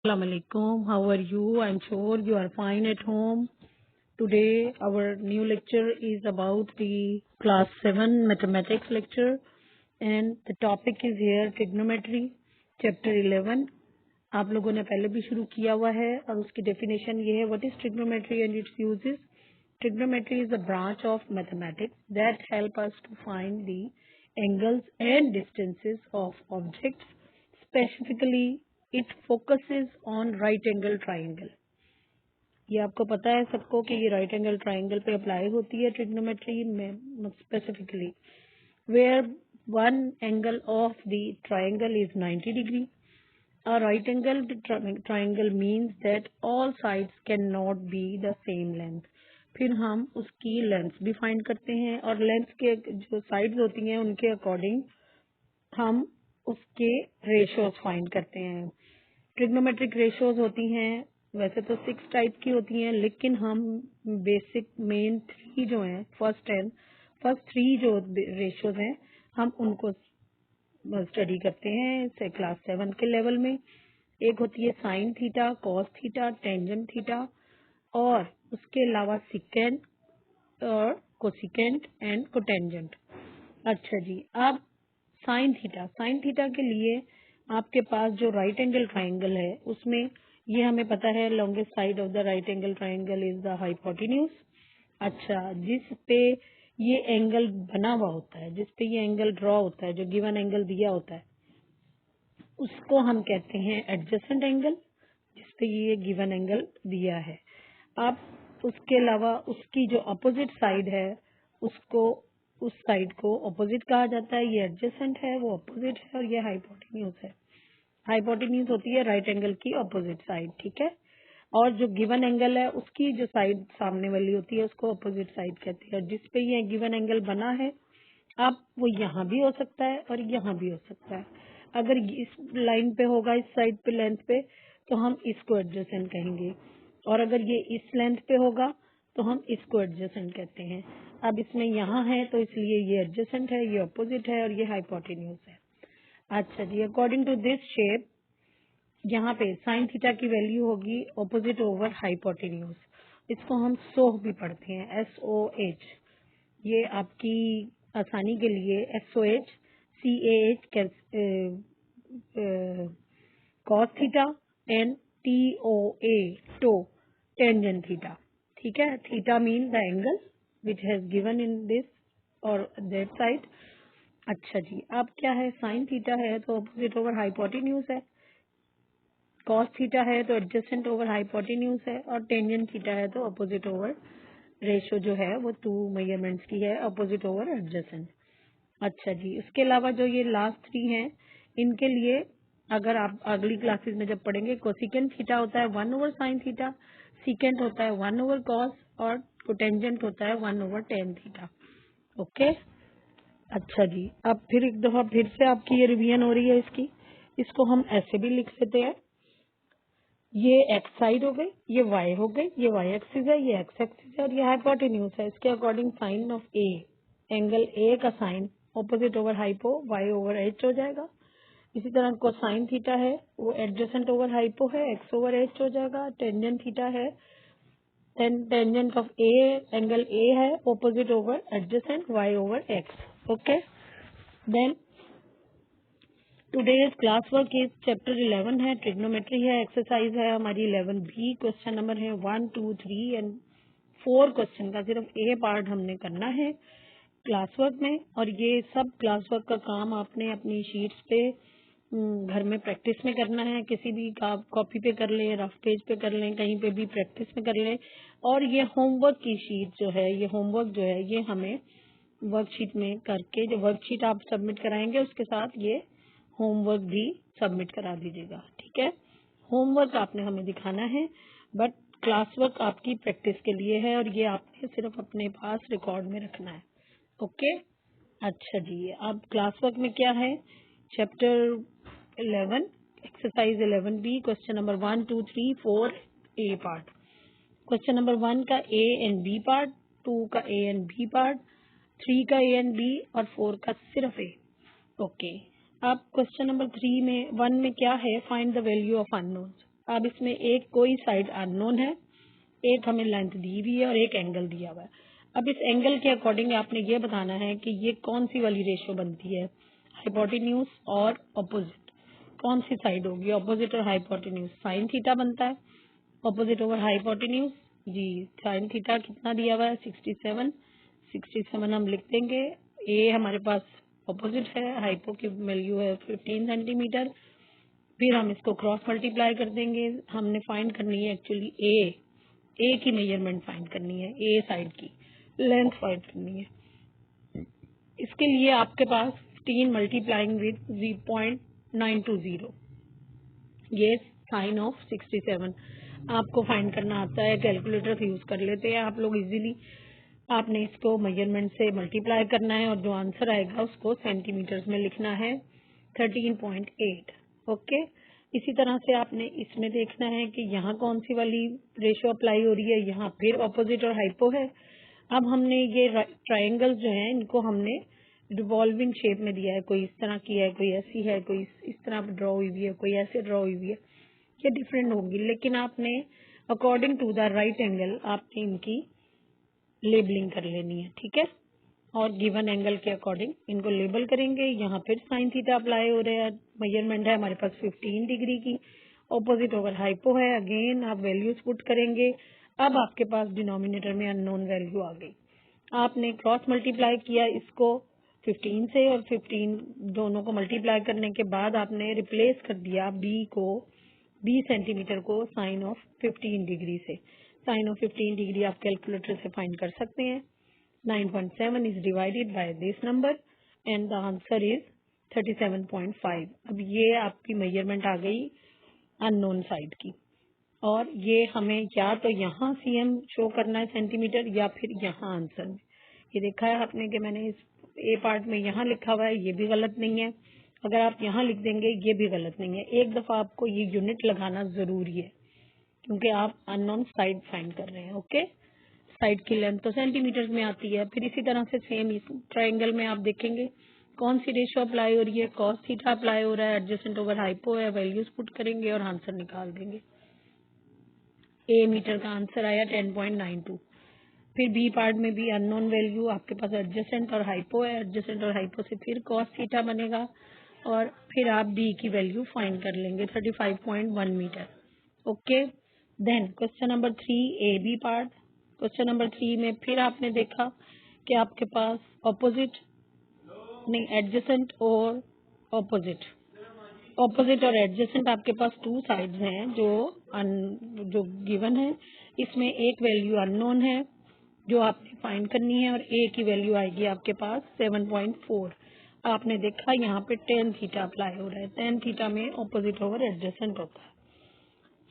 Assalamu alaikum. How are you? I'm sure you are fine at home. Today our new lecture is about the class 7 mathematics lecture and the topic is here trigonometry chapter 11. आप लोगों ने पहले भी शुरू किया हुआ है और उसकी डेफिनेशन ये है what is trigonometry and it's uses. Trigonometry is a branch of mathematics that help us to find the angles and distances of objects. Specifically, it focuses on right angle triangle. ये आपको पता है सबको कि ये right angle triangle पे apply होती है ट्रिग्नोमेट्री में specifically where one angle of the triangle is 90 degree. A right angle triangle means that all sides cannot be the same length. फिर हम उसकी लेंथ भी फाइंड करते हैं और लेंथ के जो साइड्स होती हैं उनके अकॉर्डिंग हम उसके रेशियोज फाइंड करते हैं. ट्रिग्नोमेट्रिक रेशियोज होती हैं वैसे तो 6 टाइप की होती हैं, लेकिन हम बेसिक मेन 3 जो हैं फर्स्ट 3 जो रेशियोज हैं हम उनको स्टडी करते हैं से क्लास 7 के लेवल में. एक होती है sine theta, cos theta, tangent theta और उसके अलावा सिकेंट और कोसिकेंट एंड कोटेंजेंट. अच्छा जी, अब साइन थीटा के लिए आपके पास जो राइट एंगल ट्राइंगल है उसमें ये हमें पता है longest side of the right angle triangle is the hypotenuse. अच्छा, जिस पे ये एंगल बना हुआ होता है, जिस पे ये एंगल ड्रॉ होता है, जो गिवन एंगल दिया होता है उसको हम कहते हैं एडजेसेंट एंगल, जिस पे ये गिवन एंगल दिया है. अब उसके अलावा उसकी जो अपोजिट साइड है उसको उस साइड को अपोजिट कहा जाता है. ये एडजेसेंट है, वो अपोजिट है और ये हाइपोटेन्यूज है. हाइपोटेन्यूज होती है राइट एंगल की अपोजिट साइड, ठीक है. और जो गिवन एंगल है उसकी जो साइड सामने वाली होती है उसको अपोजिट साइड कहते हैं. जिस पे ये गिवन एंगल बना है अब वो यहाँ भी हो सकता है और यहाँ भी हो सकता है. अगर इस लाइन पे होगा, इस साइड पे लेंथ पे, तो हम इसको एडजेसेंट कहेंगे और अगर ये इस लेंथ पे होगा तो हम इसको एडजेसेंट कहते हैं. अब इसमें यहाँ है तो इसलिए ये एडजेसेंट है, ये अपोजिट है और ये हाइपोटेन्यूज है. अच्छा जी, अकॉर्डिंग टू दिस शेप यहाँ पे साइन थीटा की वैल्यू होगी ऑपोजिट ओवर हाइपोटेन्यूज. इसको हम सोह भी पढ़ते हैं, SOH. ये आपकी आसानी के लिए SOH CAH cos theta and TOA to tangent theta. ठीक है, theta mean the angle which has given in this और दैट साइड. अच्छा जी, अब क्या है, साइन थीटा है तो ऑपोजिट ओवर हाइपोटेन्यूज है, कॉस थीटा है तो एडजेसेंट ओवर हाइपोटेन्यूज है और टेंजेंट थीटा है तो अपोजिट ओवर रेशियो जो है वो 2 मेजरमेंट्स की है, अपोजिट ओवर एडजेसेंट. अच्छा जी, उसके अलावा जो ये लास्ट 3 हैं इनके लिए अगर आप अगली क्लासेस में जब पढ़ेंगे, कोसिकेंट थीटा होता है 1 ओवर साइन थीटा, सिकेंट होता है 1 ओवर कॉस और कोटेंजेंट होता है 1 ओवर टेन थीटा. ओके. अच्छा जी, अब फिर एक दफा फिर से आपकी ये रिवीजन हो रही है इसको हम ऐसे भी लिख लेते हैं. ये एक्स साइड हो गई, ये वाई हो गई, ये वाई एक्सिस है, ये एक्स एक्सिस है और ये हाइपोटेन्यूज है. इसके according sine of A, angle A का sine opposite over hypo Y over H हो जाएगा. इसी तरह कोसाइन थीटा है वो एडजेसेंट ओवर हाइपो है, एक्स ओवर एच हो जाएगा. टेंजेंट थीटा है, tangent of A angle A है opposite over adjacent Y over X. Okay. Then today's class work is chapter 11 है, ट्रिग्नोमेट्री है. एक्सरसाइज है हमारी 11B. क्वेश्चन नंबर है 1, 2, 3 एंड 4 क्वेश्चन का सिर्फ ए पार्ट हमने करना है क्लास वर्क में. और ये सब क्लास वर्क का काम आपने अपनी शीट्स पे घर में प्रैक्टिस में करना है. किसी भी कॉपी पे कर लें, रफ पेज पे कर लें, कहीं पे भी प्रैक्टिस में कर लें. और ये होमवर्क की शीट जो है, ये होमवर्क जो है ये हमें वर्कशीट में करके, जो वर्कशीट आप सबमिट कराएंगे उसके साथ ये होमवर्क भी सबमिट करा दीजिएगा. ठीक है, होमवर्क आपने हमें दिखाना है बट क्लास वर्क आपकी प्रैक्टिस के लिए है और ये आपने सिर्फ अपने पास रिकॉर्ड में रखना है. ओके. अच्छा जी, अब क्लास वर्क में क्या है, chapter 11 exercise 11B question number 1, 2, 3, 4 ए पार्ट. क्वेश्चन नंबर 1 का ए एंड बी पार्ट, 2 का ए एंड बी पार्ट, 3 का ए एंड बी और 4 का सिर्फ ए. ओके. अब क्वेश्चन नंबर 1 में क्या है, find the value of unknowns. अब इसमें एक कोई साइड अननोन है, एक हमें लेंथ दी हुई है और एक एंगल दिया हुआ है। अब इस एंगल के अकॉर्डिंग आपने ये बताना है कि ये कौन सी वाली रेशियो बनती है, हाइपोटेन्यूज और ऑपोजिट, कौन सी साइड होगी, ऑपोजिट और हाइपोटेन्यूज। साइन थीटा बनता है, ऑपोजिट ओवर हाइपोटेन्यूज जी। साइन थीटा कितना दिया हुआ है 67, 67 हम लिख देंगे। ए हमारे पास ऑपोजिट है, हाइपो की वैल्यू है 15 सेंटीमीटर। फिर हम इसको क्रॉस मल्टीप्लाई कर देंगे। हमने फाइंड करनी है एक्चुअली ए की मेजरमेंट फाइंड करनी है, ए साइड की लेंथ फाइंड करनी है। इसके लिए आपके पास 15 मल्टीप्लाइंग विद 0.920, ये साइन ऑफ 67 आपको फाइंड करना आता है। कैलकुलेटर यूज कर लेते हैं आप लोग इजीली। आपने इसको मेजरमेंट से मल्टीप्लाई करना है और जो आंसर आएगा उसको सेंटीमीटर्स में लिखना है 13.8। ओके, इसी तरह से आपने इसमें देखना है कि यहाँ कौन सी वाली रेशियो अप्लाई हो रही है, यहाँ फिर ऑपोजिट और हाइपो है। अब हमने ये ट्रायंगल्स जो हैं इनको हमने रिवॉल्विंग शेप में दिया है, कोई इस तरह की है, कोई ऐसी है, कोई इस तरह ड्रॉ हुई हुई है, कोई ऐसे ड्रॉ हुई हुई है। ये डिफरेंट होंगी, लेकिन आपने according to the right angle आपने इनकी लेबलिंग कर लेनी है, ठीक है। और गिवन एंगल के अकॉर्डिंग इनको लेबल करेंगे। यहाँ फिर साइन थीटा अप्लाई हो रहा है, मेजरमेंट है हमारे पास 15 डिग्री की, ऑपोजिट ओवर हाइपो है। अगेन आप वैल्यूज पुट करेंगे। अब आपके पास डिनोमिनेटर में अननोन वैल्यू आ गई। आपने क्रॉस मल्टीप्लाई किया इसको 15 से, और 15 दोनों को मल्टीप्लाई करने के बाद आपने रिप्लेस कर दिया बी सेंटीमीटर को साइन ऑफ 15 डिग्री से। साइन ऑफ 15 डिग्री आप कैलकुलेटर से फाइंड कर सकते हैं। 9.7 is divided by this number and the answer is 37.5। अब ये आपकी मेजरमेंट आ गई अननोन साइड की, और ये हमें या तो यहाँ सीएम शो करना है सेंटीमीटर, या फिर यहाँ आंसर में। ये देखा है आपने कि मैंने इस ए पार्ट में यहाँ लिखा हुआ है, ये भी गलत नहीं है। अगर आप यहाँ लिख देंगे ये भी गलत नहीं है। एक दफा आपको ये यूनिट लगाना जरूरी है, क्योंकि आप अननोन साइड फाइंड कर रहे हैं। ओके, साइड की लेंथ तो सेंटीमीटर्स में आती है। फिर इसी तरह से सेम इस ट्रायंगल में आप देखेंगे कौन सी रेशियो अप्लाई हो रही है, कॉस थीटा अप्लाई हो रहा है, एडजेसेंट ओवर हाइपो है, वैल्यूज पुट करेंगे और आंसर निकाल देंगे। ए मीटर का आंसर आया 10.92। फिर बी पार्ट में भी अननोन वैल्यू आपके पास एडजेसेंट और हाइपो है, एडजेसेंट और हाइपो से फिर कॉस थीटा बनेगा, और फिर आप बी की वैल्यू फाइंड कर लेंगे 35.1 metre. Okay, then question number 3 A B part. Question number 3 में फिर आपने देखा कि आपके पास ऑपोजिट नहीं, एडजेसेंट और ऑपोजिट और एडजेसेंट आपके पास टू साइड्स हैं जो गिवन है। इसमें एक वैल्यू अननोन है जो आपने फाइंड करनी है, और ए की वैल्यू आएगी आपके पास 7.4। आपने देखा यहाँ पे tan थीटा अप्लाई हो रहा है। tan थीटा में ऑपोजिट ओवर एडजेसेंट होता है।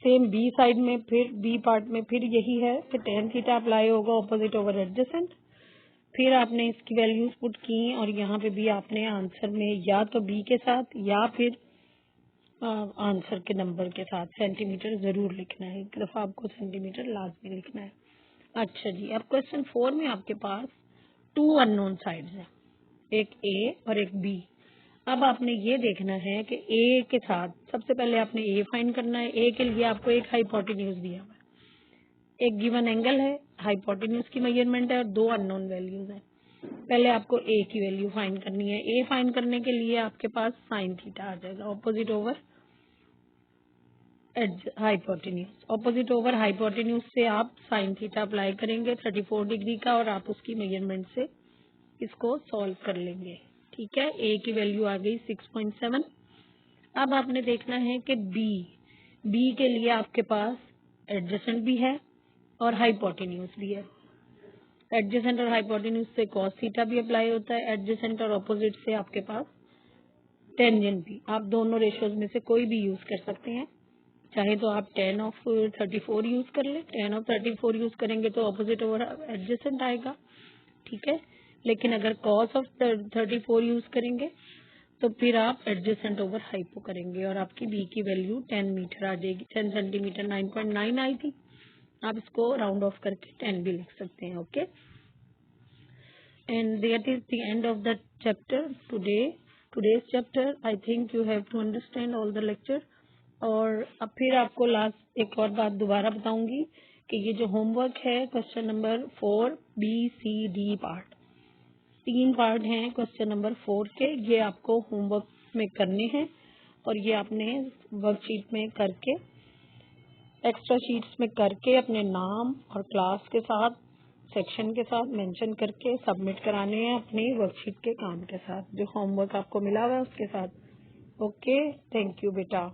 सेम बी साइड में फिर बी पार्ट में फिर यही है कि tan थीटा अप्लाई होगा ऑपोजिट ओवर एडजेसेंट। फिर आपने इसकी वैल्यूज पुट की, और यहाँ पे भी आपने आंसर में या तो बी के साथ या फिर आंसर के नंबर के साथ सेंटीमीटर जरूर लिखना है। एक दफा आपको सेंटीमीटर लाजमी लिखना है। अच्छा जी, अब क्वेश्चन 4 में आपके पास टू अननोन साइड्स हैं, एक ए और एक बी। अब आपने ये देखना है कि ए के साथ सबसे पहले आपने ए फाइंड करना है। ए के लिए आपको एक हाइपोटेन्यूज दिया हुआ है, एक गिवन एंगल है, हाइपोटेन्यूज की मेजरमेंट है, और दो अननोन वैल्यूज हैं। पहले आपको ए की वैल्यू फाइंड करनी है। ए फाइंड करने के लिए आपके पास साइन थीटा आ जाएगा opposite over hypotenuse. Opposite over hypotenuse से आप साइन थीटा अप्लाई करेंगे 34 डिग्री का, और आप उसकी मेजरमेंट से इसको सॉल्व कर लेंगे। ठीक है, ए की वैल्यू आ गई 6.7। अब आपने देखना है कि बी के लिए आपके पास एडजेसेंट भी है और हाइपोटेन्यूज भी है। एडजेसेंट और हाइपोटेन्यूज से कॉस थीटा भी अप्लाई होता है। एडजेसेंट और ऑपोजिट से आपके पास टेंजेंट भी। आप दोनों रेशियोज में से कोई भी यूज कर सकते हैं। चाहे तो आप tan ऑफ 34 यूज कर ले। tan ऑफ 34 यूज करेंगे तो ऑपोजिट ओवर एडजेसेंट आएगा, ठीक है। लेकिन अगर cos ऑफ 34 यूज करेंगे तो फिर आप एडजेसेंट ओवर हाइपो करेंगे, और आपकी बी की वैल्यू 10 मीटर आ जाएगी। 10 सेंटीमीटर 9.9 आई थी, आप इसको राउंड ऑफ करके 10 भी लिख सकते हैं। Okay, and that is the end of the chapter today's chapter. I think you have to understand all the lecture. और अब फिर आपको लास्ट एक और बात दोबारा बताऊंगी कि ये जो होमवर्क है question number 4 BCD part, 3 part हैं क्वेश्चन नंबर 4 के, ये आपको होमवर्क में करने हैं और ये आपने वर्कशीट में करके, एक्स्ट्रा शीट्स में करके अपने नाम और क्लास के साथ, सेक्शन के साथ मेंशन करके सबमिट कराने हैं अपनी वर्कशीट के काम के साथ, जो होमवर्क आपको मिला हुआ है उसके साथ। ओके, थैंक यू बेटा।